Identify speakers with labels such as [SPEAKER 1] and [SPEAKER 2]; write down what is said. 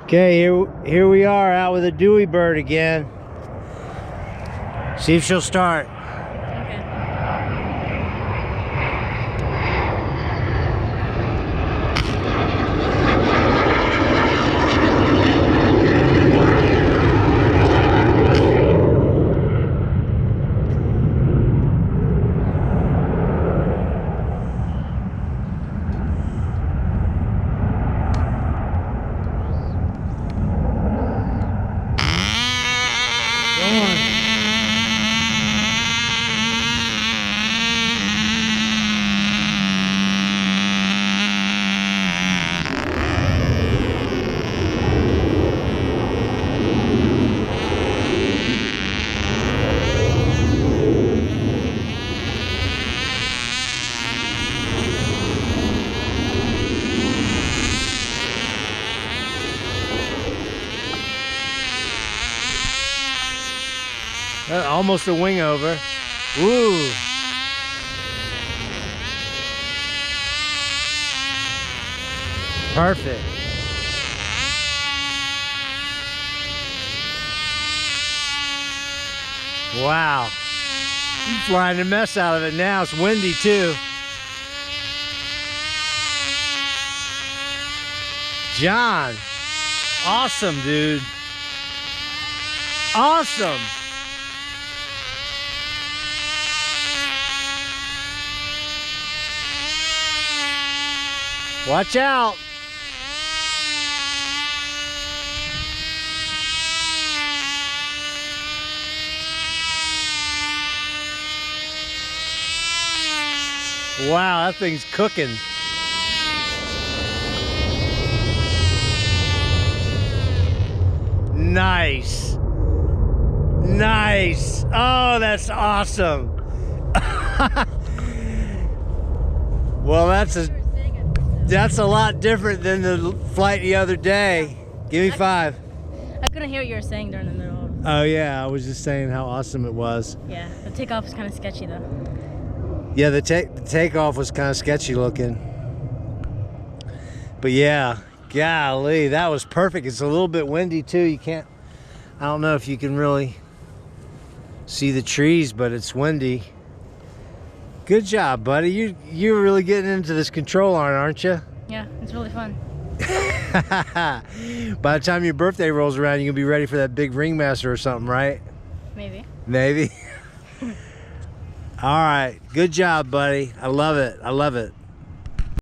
[SPEAKER 1] Okay, here we are out with a Dewey bird again. See if she'll start.
[SPEAKER 2] Okay.
[SPEAKER 1] Almost a wing over. Woo! Perfect. Wow. I'm flying the mess out of it now. It's windy too. John. Awesome, dude. Awesome. Watch out. Wow, that thing's cooking. Nice. Nice. Oh, that's awesome. Well, that's a lot different than the flight the other day. Give me 5.
[SPEAKER 2] I couldn't hear what you were saying during the middle.
[SPEAKER 1] Oh yeah, I was just saying how awesome it was.
[SPEAKER 2] Yeah, the takeoff was kind of sketchy though.
[SPEAKER 1] Yeah, the takeoff was kind of sketchy looking. But yeah, golly, that was perfect. It's a little bit windy too. You can't, I don't know if you can really see the trees, but it's windy. Good job, buddy. You're really getting into this control arm, aren't you?
[SPEAKER 2] Yeah, it's really fun.
[SPEAKER 1] By the time your birthday rolls around, you're gonna be ready for that big ringmaster or something, right?
[SPEAKER 2] Maybe.
[SPEAKER 1] Maybe. All right, good job, buddy. I love it. I love it.